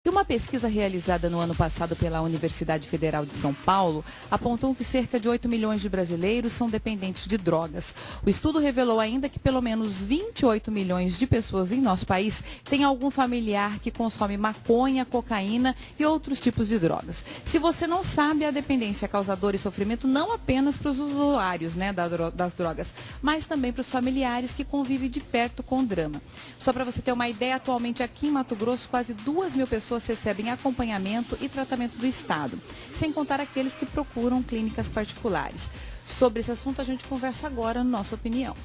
E uma pesquisa realizada no ano passado pela Universidade Federal de São Paulo apontou que cerca de 8 milhões de brasileiros são dependentes de drogas. O estudo revelou ainda que pelo menos 28 milhões de pessoas em nosso país têm algum familiar que consome maconha, cocaína e outros tipos de drogas. Se você não sabe, a dependência causa dor e sofrimento não apenas para os usuários, das drogas, mas também para os familiares que convivem de perto com o drama. Só para você ter uma ideia, atualmente aqui em Mato Grosso, quase 2 mil pessoas recebem acompanhamento e tratamento do Estado, sem contar aqueles que procuram clínicas particulares. Sobre esse assunto a gente conversa agora no Nossa Opinião.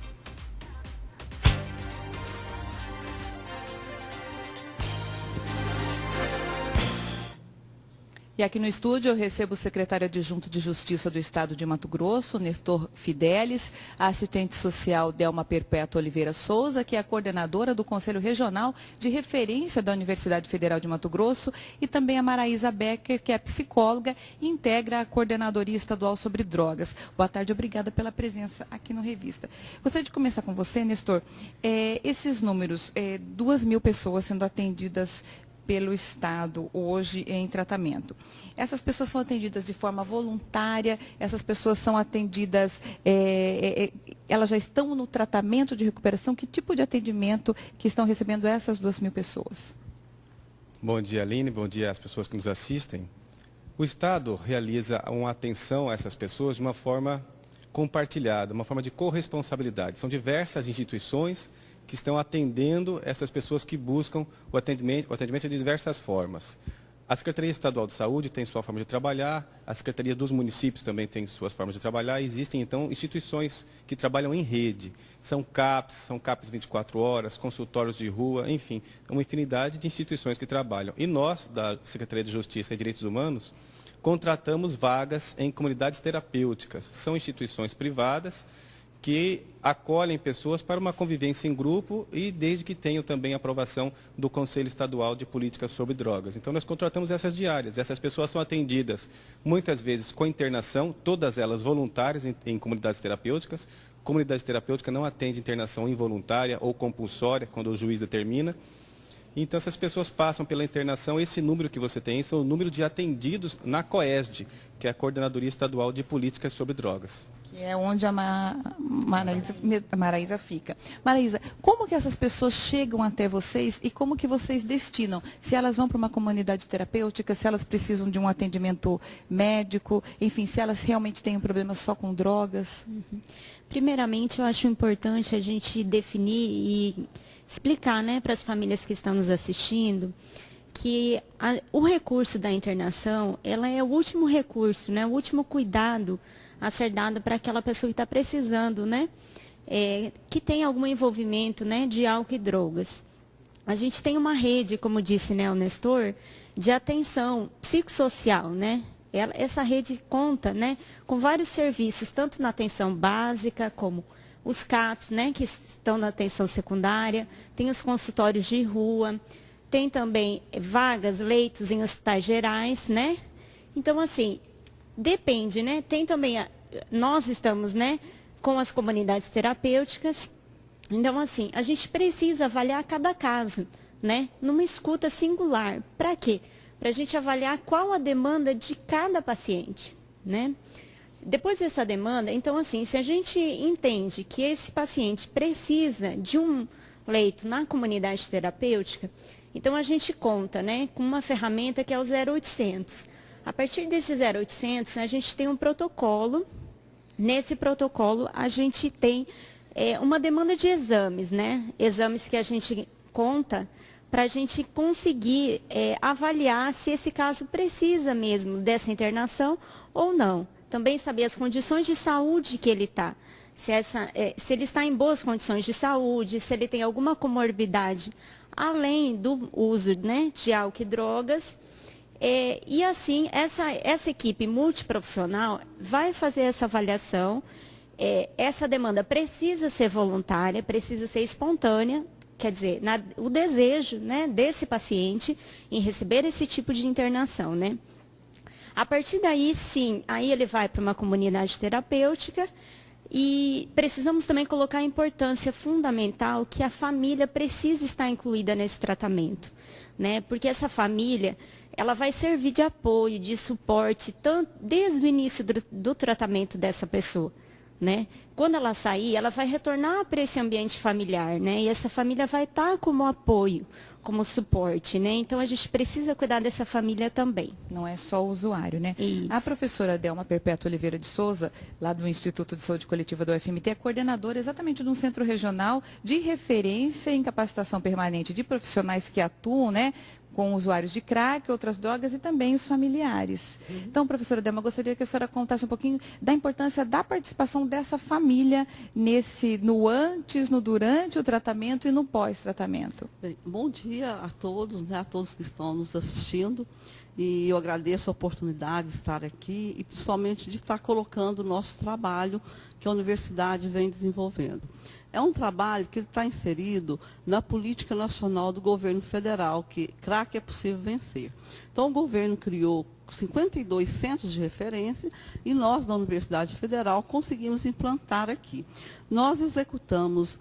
E aqui no estúdio eu recebo o secretário adjunto de Justiça do Estado de Mato Grosso, Nestor Fidelis, a assistente social Delma Perpétua Oliveira Souza, que é a coordenadora do Conselho Regional de Referência da Universidade Federal de Mato Grosso, e também a Maraísa Becker, que é psicóloga e integra a Coordenadoria Estadual sobre Drogas. Boa tarde, obrigada pela presença aqui no Revista. Gostaria de começar com você, Nestor. Esses números, 2 mil pessoas sendo atendidas pelo Estado hoje em tratamento. Essas pessoas são atendidas de forma voluntária, essas pessoas são atendidas, elas já estão no tratamento de recuperação. Que tipo de atendimento que estão recebendo essas 2 mil pessoas? Bom dia, Aline, bom dia às pessoas que nos assistem. O Estado realiza uma atenção a essas pessoas de uma forma compartilhada, uma forma de corresponsabilidade. São diversas instituições que estão atendendo essas pessoas que buscam o atendimento de diversas formas. A Secretaria Estadual de Saúde tem sua forma de trabalhar, a Secretaria dos Municípios também tem suas formas de trabalhar. Existem, então, instituições que trabalham em rede. São CAPs 24 horas, consultórios de rua, enfim, uma infinidade de instituições que trabalham. E nós, da Secretaria de Justiça e Direitos Humanos, contratamos vagas em comunidades terapêuticas. São instituições privadas que acolhem pessoas para uma convivência em grupo e desde que tenham também aprovação do Conselho Estadual de Políticas sobre Drogas. Então, nós contratamos essas diárias. Essas pessoas são atendidas muitas vezes com internação, todas elas voluntárias em comunidades terapêuticas. Comunidade terapêutica não atende internação involuntária ou compulsória, quando o juiz determina. Então, essas pessoas passam pela internação. Esse número que você tem são o número de atendidos na COESD, que é a Coordenadoria Estadual de Políticas sobre Drogas. Que é onde a Maraísa fica. Maraísa, como que essas pessoas chegam até vocês e como que vocês destinam? Se elas vão para uma comunidade terapêutica, se elas precisam de um atendimento médico, enfim, se elas realmente têm um problema só com drogas? Primeiramente, eu acho importante a gente definir e explicar, né, para as famílias que estão nos assistindo, que o recurso da internação, ela é o último recurso, né, o último cuidado a ser dado para aquela pessoa que está precisando, né, que tem algum envolvimento, né, de álcool e drogas. A gente tem uma rede, como disse, né, o Nestor, de atenção psicossocial, né. Essa rede conta, né, com vários serviços, tanto na atenção básica como os CAPs, né, que estão na atenção secundária, tem os consultórios de rua, tem também vagas, leitos em hospitais gerais, né. Então, assim, depende, né? Tem também, nós estamos, né, com as comunidades terapêuticas. Então, assim, a gente precisa avaliar cada caso, né, numa escuta singular. Para quê? Para a gente avaliar qual a demanda de cada paciente, né? Depois dessa demanda, então, assim, se a gente entende que esse paciente precisa de um leito na comunidade terapêutica, então a gente conta, né, com uma ferramenta que é o 0800. A partir desse 0800, a gente tem um protocolo. Nesse protocolo, a gente tem uma demanda de exames, né? Exames que a gente conta para a gente conseguir avaliar se esse caso precisa mesmo dessa internação ou não. Também saber as condições de saúde que ele está. Se ele está em boas condições de saúde, se ele tem alguma comorbidade, além do uso, né, de álcool e drogas. E assim, essa equipe multiprofissional vai fazer essa avaliação. Essa demanda precisa ser voluntária, precisa ser espontânea, quer dizer, o desejo, né, desse paciente em receber esse tipo de internação, né? A partir daí, sim, aí ele vai para uma comunidade terapêutica E precisamos também colocar a importância fundamental que a família precisa estar incluída nesse tratamento, né? Porque essa família, ela vai servir de apoio, de suporte, tanto desde o início do tratamento dessa pessoa, né? Quando ela sair, ela vai retornar para esse ambiente familiar, né? E essa família vai estar como apoio, como suporte, né? Então, a gente precisa cuidar dessa família também. Não é só o usuário, né? Isso. A professora Delma Perpétua Oliveira de Souza, lá do Instituto de Saúde Coletiva do UFMT, é coordenadora exatamente de um centro regional de referência em capacitação permanente de profissionais que atuam, né, com usuários de crack, outras drogas e também os familiares. Então, professora Delma, gostaria que a senhora contasse um pouquinho da importância da participação dessa família no antes, no durante o tratamento e no pós-tratamento. Bom dia a todos, né, a todos que estão nos assistindo. E eu agradeço a oportunidade de estar aqui e principalmente de estar colocando o nosso trabalho que a universidade vem desenvolvendo. É um trabalho que está inserido na política nacional do governo federal, que crack é possível vencer. Então, o governo criou 52 centros de referência e nós, da Universidade Federal, conseguimos implantar aqui. Nós executamos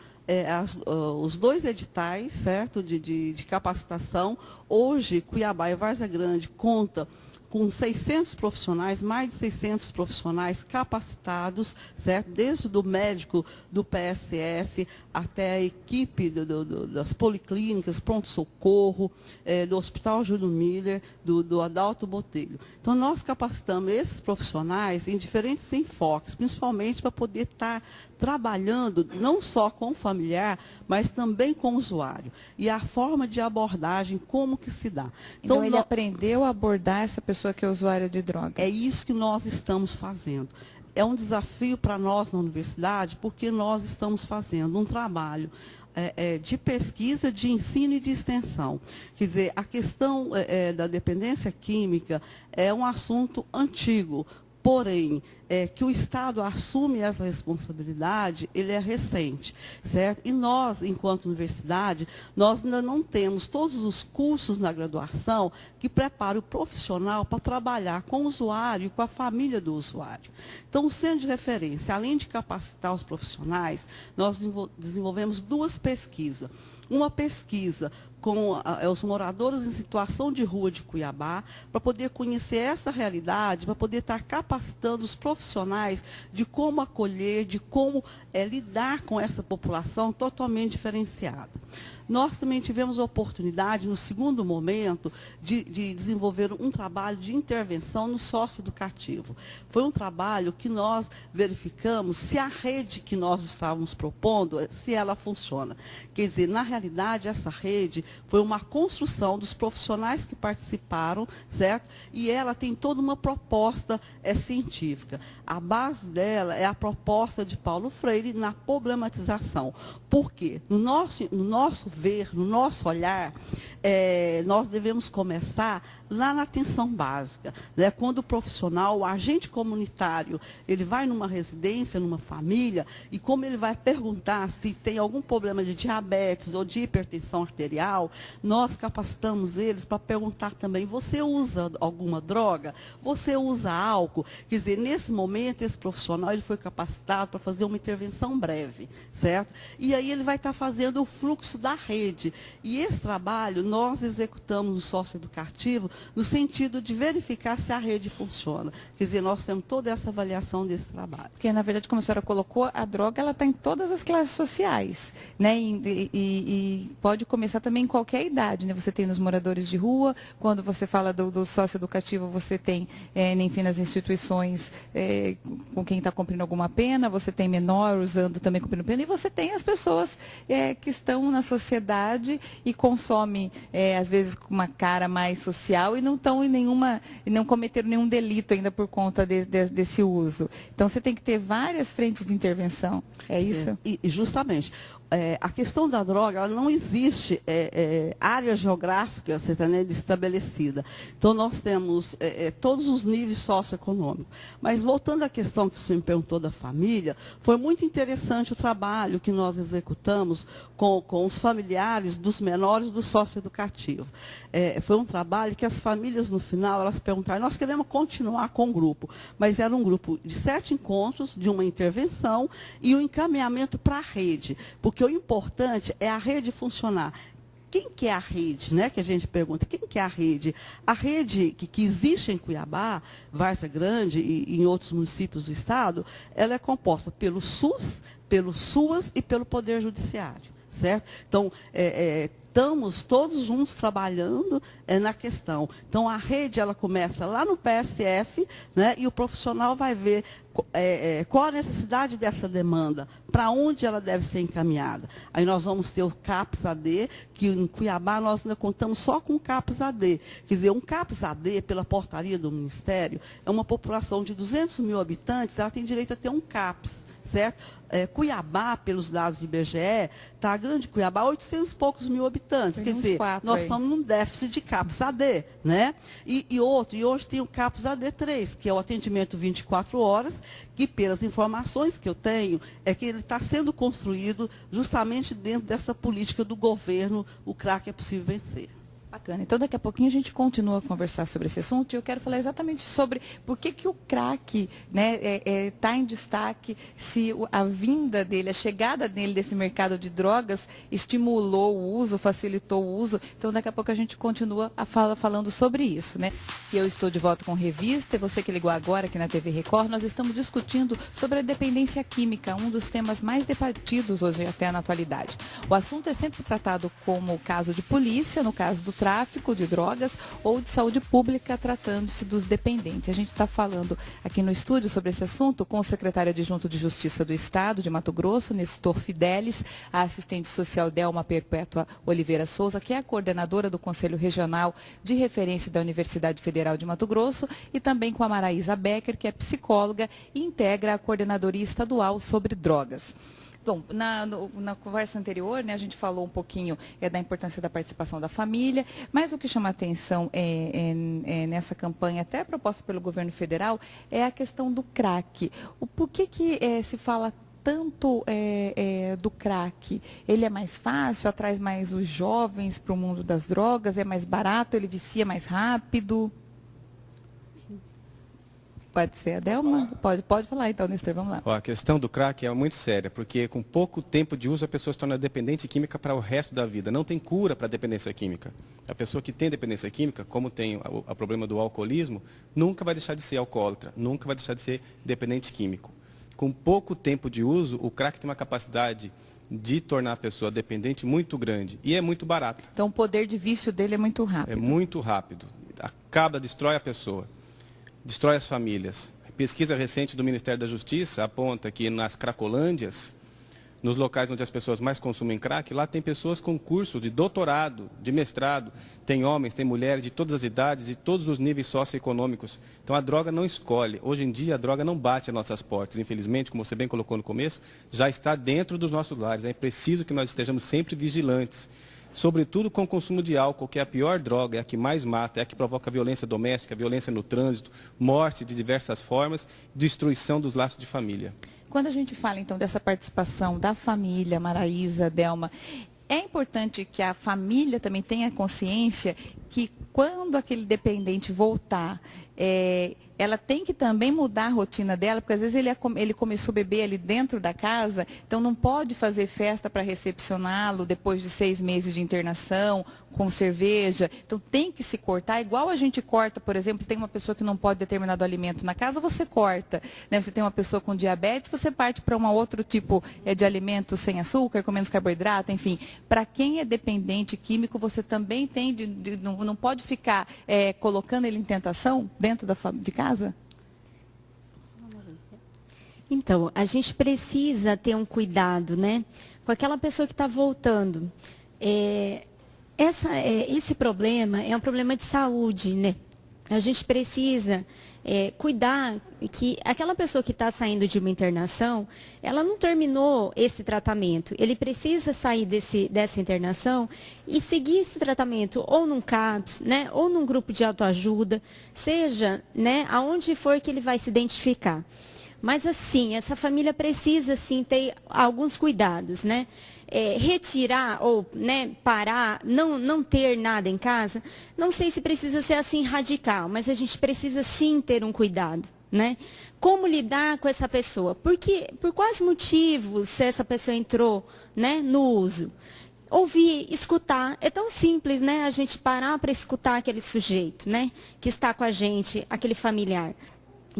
os 2 editais, certo, de capacitação. Hoje, Cuiabá e Várzea Grande conta com 600 profissionais, mais de 600 profissionais capacitados, certo? Desde o médico do PSF até a equipe das policlínicas, pronto-socorro, do Hospital Júlio Miller, do Adalto Botelho. Então, nós capacitamos esses profissionais em diferentes enfoques, principalmente para poder estar trabalhando não só com o familiar, mas também com o usuário. E a forma de abordagem, como que se dá. Então ele aprendeu a abordar essa pessoa que é usuária de droga. É isso que nós estamos fazendo. É um desafio para nós na universidade, porque nós estamos fazendo um trabalho de pesquisa, de ensino e de extensão. Quer dizer, a questão da dependência química é um assunto antigo, porém, que o Estado assume essa responsabilidade, ele é recente, certo? E nós, enquanto universidade, nós ainda não temos todos os cursos na graduação que preparam o profissional para trabalhar com o usuário e com a família do usuário. Então, o centro de referência, além de capacitar os profissionais, nós desenvolvemos 2 pesquisas. Uma pesquisa com os moradores em situação de rua de Cuiabá, para poder conhecer essa realidade, para poder estar capacitando os profissionais de como acolher, de como lidar com essa população totalmente diferenciada. Nós também tivemos a oportunidade, no segundo momento, de desenvolver um trabalho de intervenção no socioeducativo. Foi um trabalho que nós verificamos se a rede que nós estávamos propondo, se ela funciona. Quer dizer, na realidade, essa rede foi uma construção dos profissionais que participaram, certo? E ela tem toda uma proposta científica. A base dela é a proposta de Paulo Freire na problematização. Por quê? No nosso ver, no nosso olhar, nós devemos começar lá na atenção básica, né? Quando o profissional, o agente comunitário, ele vai numa residência, numa família, e como ele vai perguntar se tem algum problema de diabetes ou de hipertensão arterial, nós capacitamos eles para perguntar também, você usa alguma droga? Você usa álcool? Quer dizer, nesse momento, esse profissional ele foi capacitado para fazer uma intervenção breve, certo? E aí ele vai estar fazendo o fluxo da rede. E esse trabalho nós executamos no socioeducativo no sentido de verificar se a rede funciona. Quer dizer, nós temos toda essa avaliação desse trabalho. Porque, na verdade, como a senhora colocou, a droga ela está em todas as classes sociais, né? E pode começar também em qualquer idade, né? Você tem nos moradores de rua, quando você fala do socioeducativo, você tem, enfim, nas instituições com quem está cumprindo alguma pena, você tem menor usando também cumprindo pena, e você tem as pessoas que estão na sociedade e consomem, às vezes, com uma cara mais social e não estão não cometeram nenhum delito ainda por conta desse uso. Então, você tem que ter várias frentes de intervenção, é isso? E justamente, a questão da droga, ela não existe área geográfica estabelecida. Então, nós temos todos os níveis socioeconômicos. Mas, voltando à questão que você me perguntou da família, foi muito interessante o trabalho que nós executamos com os familiares dos menores do socioeducativo. Foi um trabalho que as famílias, no final, elas perguntaram, nós queremos continuar com o grupo, mas era um grupo de 7 encontros, de uma intervenção e o encaminhamento para a rede, porque o importante é a rede funcionar. Quem que é a rede, né? Que a gente pergunta, quem que é a rede? A rede que existe em Cuiabá, Várzea Grande e em outros municípios do estado, ela é composta pelo SUS, pelo SUAS e pelo Poder Judiciário, certo? Então, estamos todos juntos trabalhando na questão. Então, a rede, ela começa lá no PSF, né, e o profissional vai ver qual a necessidade dessa demanda, para onde ela deve ser encaminhada. Aí nós vamos ter o CAPS-AD, que em Cuiabá nós ainda contamos só com o CAPS-AD. Quer dizer, um CAPS-AD, pela portaria do Ministério, é uma população de 200 mil habitantes, ela tem direito a ter um CAPS. Certo? Cuiabá, pelos dados do IBGE, está a grande Cuiabá, 800 e poucos mil habitantes. Quer dizer, nós estamos num déficit de CAPS-AD, né? E hoje tem o CAPS-AD 3, que é o atendimento 24 horas, que pelas informações que eu tenho, é que ele está sendo construído justamente dentro dessa política do governo, o crack é possível vencer. Bacana. Então, daqui a pouquinho a gente continua a conversar sobre esse assunto e eu quero falar exatamente sobre por que o crack, né, tá em destaque, se a vinda dele, a chegada dele desse mercado de drogas estimulou o uso, facilitou o uso. Então, daqui a pouco a gente continua falando sobre isso, né? E eu estou de volta com Revista, e você que ligou agora aqui na TV Record, nós estamos discutindo sobre a dependência química, um dos temas mais debatidos hoje até na atualidade. O assunto é sempre tratado como caso de polícia, no caso do tráfico de drogas, ou de saúde pública, tratando-se dos dependentes. A gente está falando aqui no estúdio sobre esse assunto com o secretário adjunto de Justiça do Estado de Mato Grosso, Nestor Fidelis, a assistente social Delma Perpétua Oliveira Souza, que é a coordenadora do Conselho Regional de Referência da Universidade Federal de Mato Grosso, e também com a Maraísa Becker, que é psicóloga e integra a Coordenadoria Estadual sobre Drogas. Bom, na conversa anterior, né, a gente falou um pouquinho da importância da participação da família, mas o que chama a atenção nessa campanha, até proposta pelo governo federal, é a questão do crack. Por que se fala tanto do crack? Ele é mais fácil, atrai mais os jovens para o mundo das drogas, é mais barato, ele vicia mais rápido? Pode ser a Delma? Pode falar então, Nestor, vamos lá. A questão do crack é muito séria, porque com pouco tempo de uso a pessoa se torna dependente química para o resto da vida. Não tem cura para a dependência química. A pessoa que tem dependência química, como tem o problema do alcoolismo, nunca vai deixar de ser alcoólatra, nunca vai deixar de ser dependente químico. Com pouco tempo de uso, o crack tem uma capacidade de tornar a pessoa dependente muito grande e é muito barato. Então o poder de vício dele é muito rápido. É muito rápido. Destrói a pessoa. Destrói as famílias. Pesquisa recente do Ministério da Justiça aponta que nas cracolândias, nos locais onde as pessoas mais consumem crack, lá tem pessoas com curso de doutorado, de mestrado, tem homens, tem mulheres de todas as idades e todos os níveis socioeconômicos. Então a droga não escolhe. Hoje em dia a droga não bate às nossas portas. Infelizmente, como você bem colocou no começo, já está dentro dos nossos lares. É preciso que nós estejamos sempre vigilantes. Sobretudo com o consumo de álcool, que é a pior droga, é a que mais mata, é a que provoca violência doméstica, violência no trânsito, morte de diversas formas, destruição dos laços de família. Quando a gente fala, então, dessa participação da família, Maraísa, Delma, é importante que a família também tenha consciência que quando aquele dependente voltar, ela tem que também mudar a rotina dela, porque às vezes ele começou a beber ali dentro da casa, então não pode fazer festa para recepcioná-lo depois de 6 meses de internação, com cerveja. Então tem que se cortar, igual a gente corta, por exemplo, tem uma pessoa que não pode determinado alimento na casa, você corta. Né? Você tem uma pessoa com diabetes, você parte para um outro tipo de alimento sem açúcar, com menos carboidrato, enfim. Para quem é dependente químico, você também tem, não pode ficar colocando ele em tentação dentro de casa? Então, a gente precisa ter um cuidado, né, com aquela pessoa que está voltando. Esse problema é um problema de saúde, né? A gente precisa cuidar que aquela pessoa que está saindo de uma internação, ela não terminou esse tratamento. Ele precisa sair dessa internação e seguir esse tratamento ou num CAPS, né, ou num grupo de autoajuda, seja, né, aonde for que ele vai se identificar. Mas assim, essa família precisa sim ter alguns cuidados, né? Retirar ou, né, parar, não ter nada em casa, não sei se precisa ser assim radical, mas a gente precisa sim ter um cuidado, né? Como lidar com essa pessoa? Por quais motivos essa pessoa entrou, né, no uso? Ouvir, escutar, é tão simples, né? A gente parar para escutar aquele sujeito, né, que está com a gente, aquele familiar.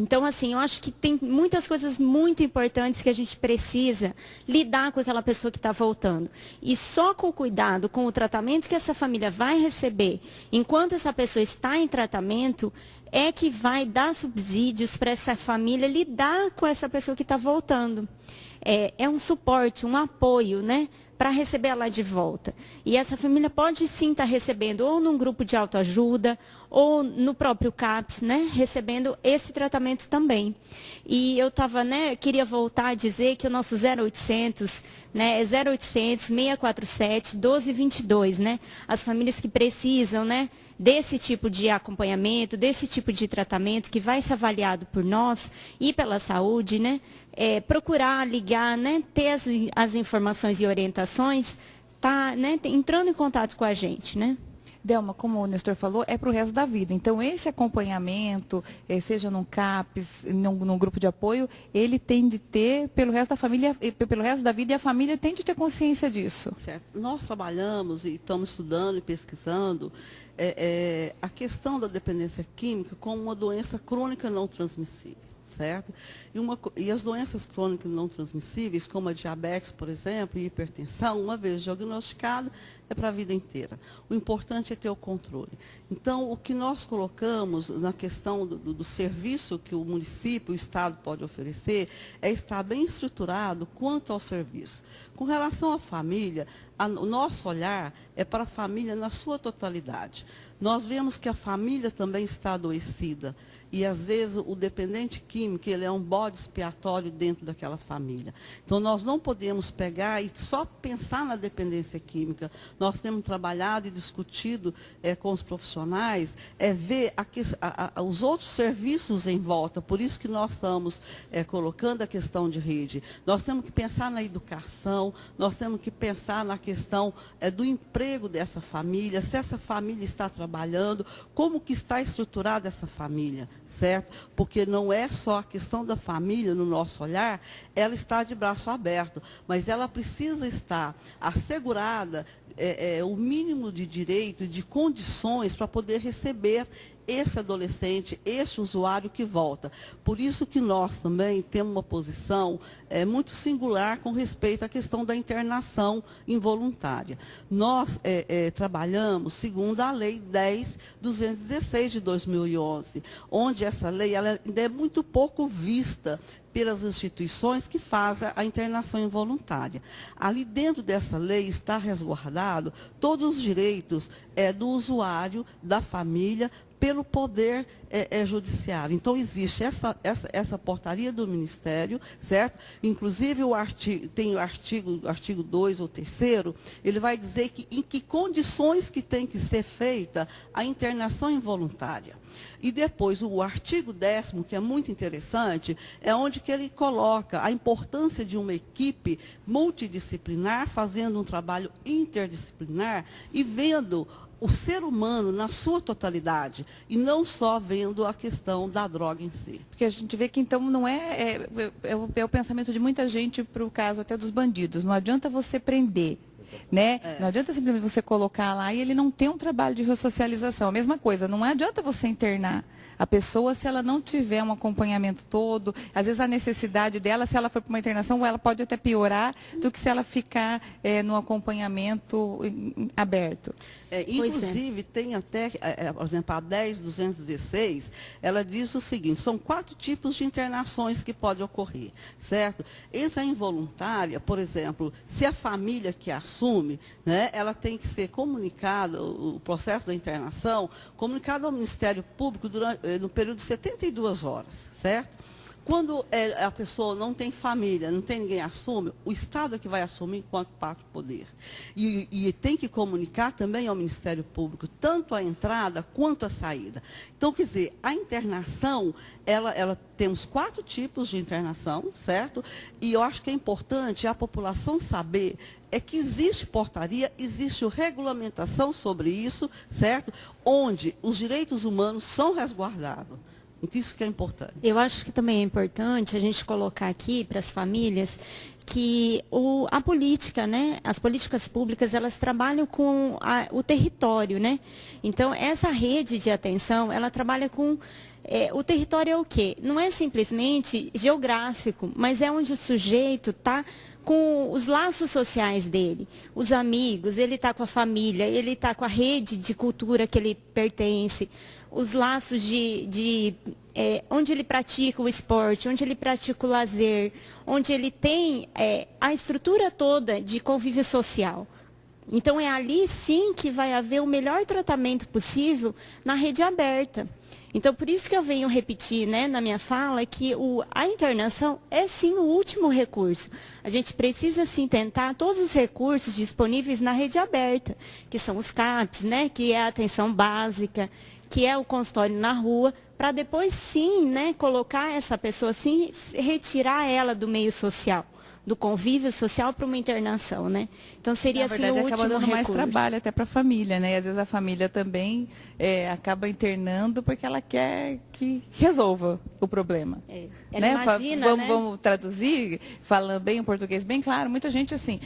Então, assim, eu acho que tem muitas coisas muito importantes que a gente precisa lidar com aquela pessoa que está voltando. E só com o cuidado, com o tratamento que essa família vai receber, enquanto essa pessoa está em tratamento, é que vai dar subsídios para essa família lidar com essa pessoa que está voltando. É um suporte, um apoio, né, para receber ela de volta. E essa família pode sim estar recebendo ou num grupo de autoajuda ou no próprio CAPS, né, recebendo esse tratamento também. E eu queria voltar a dizer que o nosso 0800, né, é 0800 647 1222, né, as famílias que precisam, né, desse tipo de acompanhamento, desse tipo de tratamento que vai ser avaliado por nós e pela saúde, né? Procurar ligar, né? Ter as informações e orientações, tá, né? Entrando em contato com a gente, né? Delma, como o Nestor falou, é para o resto da vida. Então, esse acompanhamento, seja num CAPS, num grupo de apoio, ele tem de ter pelo resto da família, pelo resto da vida, e a família tem de ter consciência disso. Certo. Nós trabalhamos e estamos estudando e pesquisando a questão da dependência química como uma doença crônica não transmissível. Certo? E as doenças crônicas não transmissíveis, como a diabetes, por exemplo, e hipertensão, uma vez diagnosticada, é para a vida inteira. O importante é ter o controle. Então, o que nós colocamos na questão do serviço que o município, o Estado pode oferecer, é estar bem estruturado quanto ao serviço. Com relação à família, o nosso olhar é para a família na sua totalidade. Nós vemos que a família também está adoecida. E, às vezes, o dependente químico, ele é um bode expiatório dentro daquela família. Então, nós não podemos pegar e só pensar na dependência química. Nós temos trabalhado e discutido com os profissionais, ver os outros serviços em volta. Por isso que nós estamos colocando a questão de rede. Nós temos que pensar na educação, nós temos que pensar na questão do emprego dessa família, se essa família está trabalhando, como que está estruturada essa família. Certo? Porque não é só a questão da família no nosso olhar, ela está de braço aberto, mas ela precisa estar assegurada o mínimo de direito e de condições para poder receber esse adolescente, esse usuário que volta. Por isso que nós também temos uma posição muito singular com respeito à questão da internação involuntária. Nós trabalhamos segundo a Lei 10.216 de 2011, onde essa lei ela ainda é muito pouco vista pelas instituições que fazem a internação involuntária. Ali dentro dessa lei está resguardado todos os direitos do usuário, da família, pelo poder judiciário. Então, existe essa portaria do Ministério, certo? Inclusive, tem o artigo 2 ou 3º, ele vai dizer em que condições que tem que ser feita a internação involuntária. E depois, o artigo 10º, que é muito interessante, é onde que ele coloca a importância de uma equipe multidisciplinar, fazendo um trabalho interdisciplinar e vendo o ser humano na sua totalidade, e não só vendo a questão da droga em si. Porque a gente vê que, então, não é o pensamento de muita gente para o caso até dos bandidos. Não adianta você prender, né? Não adianta simplesmente você colocar lá e ele não ter um trabalho de ressocialização. A mesma coisa, não adianta você internar a pessoa se ela não tiver um acompanhamento todo. Às vezes a necessidade dela, se ela for para uma internação, ela pode até piorar do que se ela ficar no acompanhamento aberto. Inclusive, tem até, por exemplo, a 10.216, ela diz o seguinte, são 4 tipos de internações que podem ocorrer, certo? Entre a involuntária, por exemplo, se a família que assume, assume, né, ela tem que ser comunicada, o processo da internação, comunicado ao Ministério Público no período de 72 horas, certo? Quando a pessoa não tem família, não tem ninguém assume, o Estado é que vai assumir enquanto parte do poder. E tem que comunicar também ao Ministério Público, tanto a entrada quanto a saída. Então, quer dizer, a internação, temos 4 tipos de internação, certo? E eu acho que é importante a população saber que existe portaria, existe regulamentação sobre isso, certo? Onde os direitos humanos são resguardados. Isso que é importante. Eu acho que também é importante a gente colocar aqui para as famílias que a política, né, as políticas públicas, elas trabalham com o território, né? Então, essa rede de atenção, ela trabalha com... o território é o quê? Não é simplesmente geográfico, mas é onde o sujeito está com os laços sociais dele, os amigos, ele está com a família, ele está com a rede de cultura que ele pertence, os laços onde ele pratica o esporte, onde ele pratica o lazer, onde ele tem a estrutura toda de convívio social. Então, é ali sim que vai haver o melhor tratamento possível na rede aberta. Então, por isso que eu venho repetir, né, na minha fala que a internação é sim o último recurso. A gente precisa sim tentar todos os recursos disponíveis na rede aberta, que são os CAPs, né, que é a atenção básica, que é o consultório na rua, para depois sim, né, colocar essa pessoa assim, retirar ela do meio social, do convívio social para uma internação, né? Então seria assim o último acaba dando recurso. mais trabalho até para a família, né? E às vezes a família também acaba internando porque ela quer que resolva o problema. Ela né? imagina, né? Vamos traduzir, falando bem o português bem claro. Muita gente assim,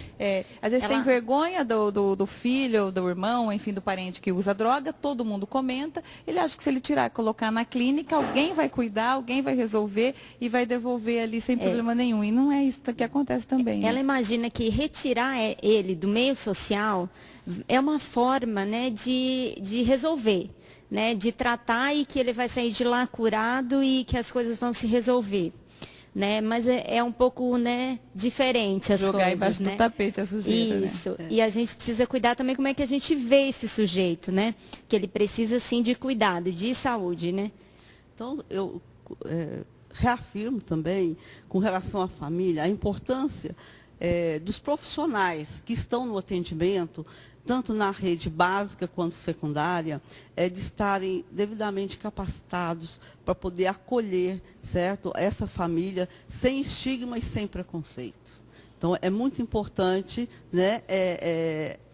às vezes tem vergonha do filho, do irmão, enfim, do parente que usa droga. Todo mundo comenta. Ele acha que se ele tirar, colocar na clínica, alguém vai cuidar, alguém vai resolver e vai devolver ali sem problema nenhum. E não é isso que acontece também. Ela né? imagina que retirar ele do meio social é uma forma, né, de resolver, né, de tratar e que ele vai sair de lá curado e que as coisas vão se resolver. Né? Mas é um pouco, né, diferente as Jogar coisas. Embaixo do tapete a sujeira. Isso. Né? E a gente precisa cuidar também como é que a gente vê esse sujeito, né? Que ele precisa, sim, de cuidado, de saúde, né? Então, eu reafirmo também, com relação à família, a importância dos profissionais que estão no atendimento, tanto na rede básica quanto secundária, de estarem devidamente capacitados para poder acolher, certo, essa família sem estigma e sem preconceito. Então, é muito importante, né,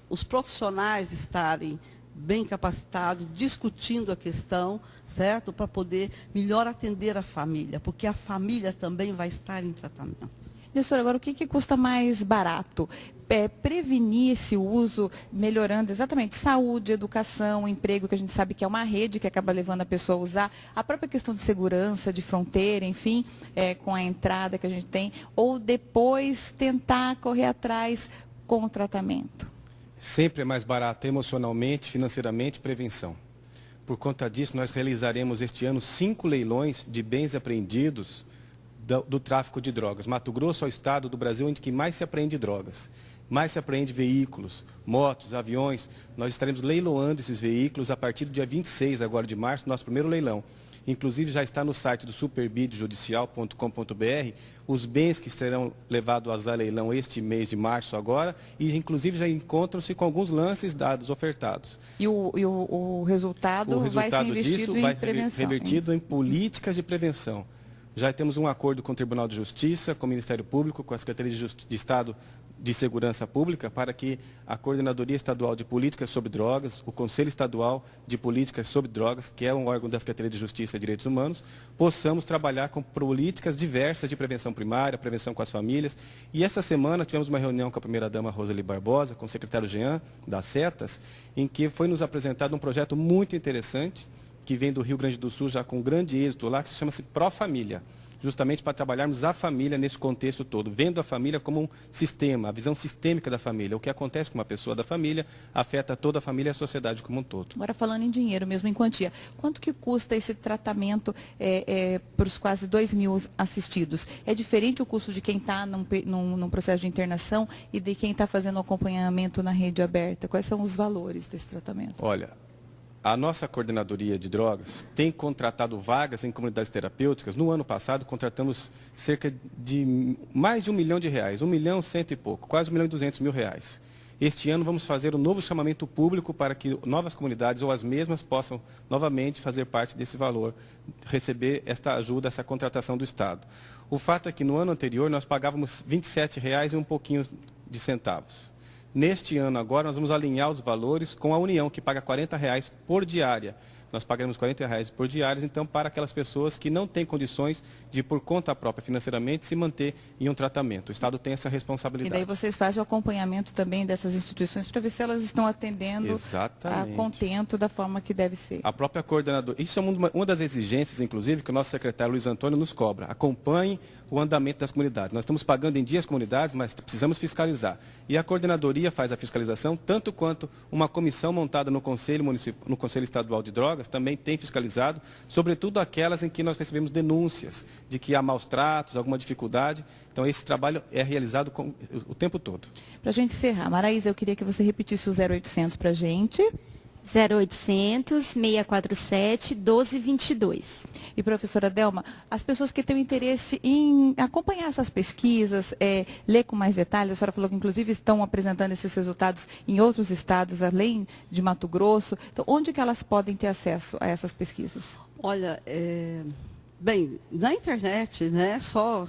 os profissionais estarem bem capacitados, discutindo a questão, certo, para poder melhor atender a família, porque a família também vai estar em tratamento. Doutora, agora o que custa mais barato? Prevenir esse uso, melhorando exatamente saúde, educação, emprego, que a gente sabe que é uma rede que acaba levando a pessoa a usar, a própria questão de segurança, de fronteira, enfim, com a entrada que a gente tem, ou depois tentar correr atrás com o tratamento? Sempre é mais barato emocionalmente, financeiramente, prevenção. Por conta disso, nós realizaremos este ano 5 leilões de bens apreendidos do tráfico de drogas. Mato Grosso é o estado do Brasil onde que mais se apreende drogas. Mais se apreende veículos, motos, aviões. Nós estaremos leiloando esses veículos a partir do dia 26 agora de março, nosso primeiro leilão. Inclusive já está no site do superbidjudicial.com.br os bens que serão levados a leilão este mês de março agora e inclusive já encontram-se com alguns lances dados ofertados. E o resultado vai ser investido em prevenção. Revertido em políticas de prevenção. Já temos um acordo com o Tribunal de Justiça, com o Ministério Público, com a Secretaria de Estado de Segurança Pública, para que a Coordenadoria Estadual de Políticas sobre Drogas, o Conselho Estadual de Políticas sobre Drogas, que é um órgão da Secretaria de Justiça e Direitos Humanos, possamos trabalhar com políticas diversas de prevenção primária, prevenção com as famílias. E essa semana tivemos uma reunião com a primeira-dama Roseli Barbosa, com o secretário Jean, das Setas, em que foi nos apresentado um projeto muito interessante, que vem do Rio Grande do Sul, já com grande êxito lá, que se chama-se Pró Família. justamente para trabalharmos a família nesse contexto todo, vendo a família como um sistema, a visão sistêmica da família. O que acontece com uma pessoa da família afeta toda a família e a sociedade como um todo. Agora, falando em dinheiro mesmo, em quantia, quanto que custa esse tratamento para os quase 2.000 assistidos? É diferente o custo de quem está num processo de internação e de quem está fazendo acompanhamento na rede aberta? Quais são os valores desse tratamento? Olha, a nossa coordenadoria de drogas tem contratado vagas em comunidades terapêuticas. No ano passado, contratamos cerca de mais de R$1 milhão, R$1 milhão 100 e pouco, quase R$1.200.000. Este ano vamos fazer um novo chamamento público para que novas comunidades ou as mesmas possam novamente fazer parte desse valor, receber esta ajuda, essa contratação do Estado. O fato é que no ano anterior nós pagávamos R$27 e um pouquinho de centavos. Neste ano agora nós vamos alinhar os valores com a União, que paga R$40 por diária. Nós pagaremos R$40 por diária, então, para aquelas pessoas que não têm condições de, por conta própria, financeiramente, se manter em um tratamento. O Estado tem essa responsabilidade. E daí vocês fazem o acompanhamento também dessas instituições para ver se elas estão atendendo a contento da forma que deve ser. A própria coordenadora, isso é uma das exigências, inclusive, que o nosso secretário Luiz Antônio nos cobra. Acompanhe o andamento das comunidades. Nós estamos pagando em dia as comunidades, mas precisamos fiscalizar. E a coordenadoria faz a fiscalização, tanto quanto uma comissão montada no Conselho Estadual de Drogas também tem fiscalizado, sobretudo aquelas em que nós recebemos denúncias de que há maus tratos, alguma dificuldade. Então, esse trabalho é realizado o tempo todo. Para a gente encerrar, Maraísa, eu queria que você repetisse o 0800 para a gente. 0800 647 1222. E, professora Delma, as pessoas que têm interesse em acompanhar essas pesquisas, ler com mais detalhes, a senhora falou que inclusive estão apresentando esses resultados em outros estados, além de Mato Grosso. Então, onde que elas podem ter acesso a essas pesquisas? Olha, bem, na internet, né, só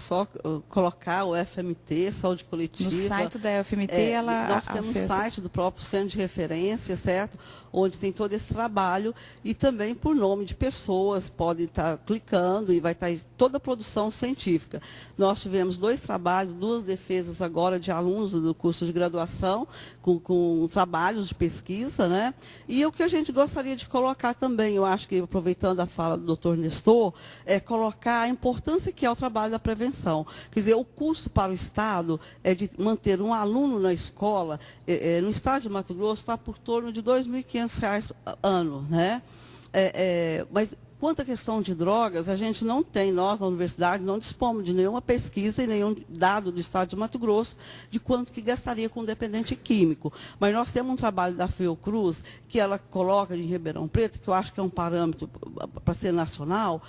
colocar o FMT, Saúde Coletiva. No site da FMT, nós temos um site do próprio Centro de Referência, certo? Onde tem todo esse trabalho e também por nome de pessoas, pode estar clicando e vai estar toda a produção científica. Nós tivemos 2 trabalhos, 2 defesas agora de alunos do curso de graduação, com trabalhos de pesquisa, né? E o que a gente gostaria de colocar também, eu acho que aproveitando a fala do Dr. Nestor, é colocar a importância que é o trabalho da prevenção. Quer dizer, o custo para o Estado de manter um aluno na escola, no estado de Mato Grosso, está por torno de R$2.500 ano, né? Mas quanto à questão de drogas, a gente não tem, nós na universidade, não dispomos de nenhuma pesquisa e nenhum dado do estado de Mato Grosso de quanto que gastaria com dependente químico. Mas nós temos um trabalho da Fiocruz, que ela coloca em Ribeirão Preto, que eu acho que é um parâmetro para ser nacional,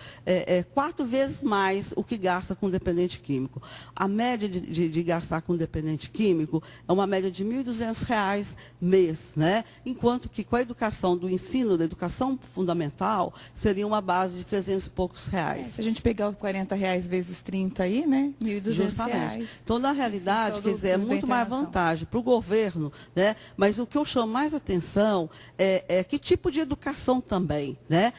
4 vezes mais o que gasta com dependente químico. A média de gastar com dependente químico é uma média de R$1.200 mês, né? Enquanto que com a educação do ensino, da educação fundamental, seria uma base de 300 e poucos reais. Se a gente pegar os R$40 vezes 30 aí, né? R$1.200. Então, na realidade, quer dizer, é muito mais vantagem para o governo, né? Mas o que eu chamo mais atenção é que tipo de educação também, né?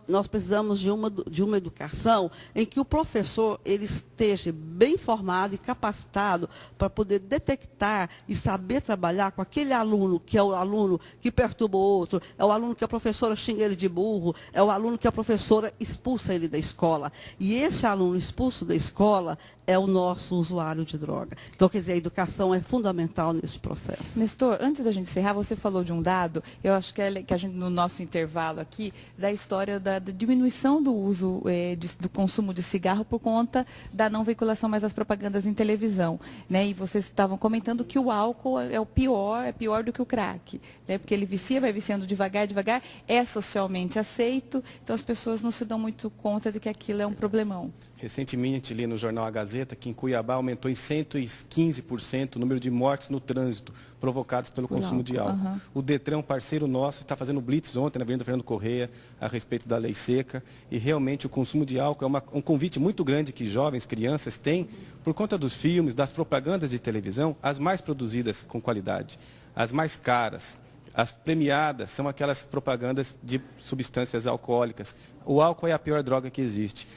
Nós precisamos de uma educação em que o professor ele esteja bem formado e capacitado para poder detectar e saber trabalhar com aquele aluno que é o aluno que perturba o outro, é o aluno que a professora xinga ele de burro, é o aluno que a professora expulsa ele da escola. E esse aluno expulso da escola é o nosso usuário de droga. Então, quer dizer, a educação é fundamental nesse processo. Nestor, antes da gente encerrar, você falou de um dado, eu acho que a gente, no nosso intervalo aqui, da história da diminuição do uso do consumo de cigarro por conta da não veiculação mais das propagandas em televisão, né? E vocês estavam comentando que o álcool é pior do que o crack, né? Porque ele vicia, vai viciando devagar, é socialmente aceito, então as pessoas não se dão muito conta de que aquilo é um problemão. Recentemente, li no jornal A Gazeta que em Cuiabá aumentou em 115% o número de mortes no trânsito provocados pelo consumo de álcool. Uhum. O Detran, parceiro nosso, está fazendo blitz ontem na Avenida Fernando Correia a respeito da lei seca e realmente o consumo de álcool é um convite muito grande que jovens, crianças têm por conta dos filmes, das propagandas de televisão, as mais produzidas com qualidade, as mais caras. As premiadas são aquelas propagandas de substâncias alcoólicas. O álcool é a pior droga que existe.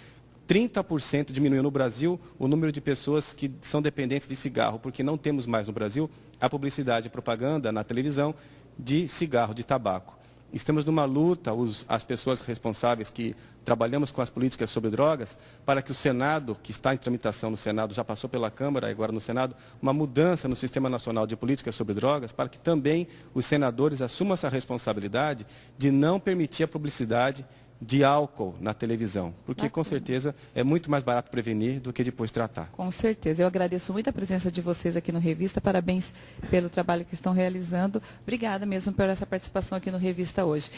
30% diminuiu no Brasil o número de pessoas que são dependentes de cigarro, porque não temos mais no Brasil a publicidade e propaganda na televisão de cigarro, de tabaco. Estamos numa luta, as pessoas responsáveis que trabalhamos com as políticas sobre drogas, para que o Senado, que está em tramitação no Senado, já passou pela Câmara, agora no Senado, uma mudança no Sistema Nacional de Políticas sobre Drogas, para que também os senadores assumam essa responsabilidade de não permitir a publicidade de álcool na televisão, porque com certeza é muito mais barato prevenir do que depois tratar. Com certeza. Eu agradeço muito a presença de vocês aqui no Revista, parabéns pelo trabalho que estão realizando. Obrigada mesmo por essa participação aqui no Revista hoje.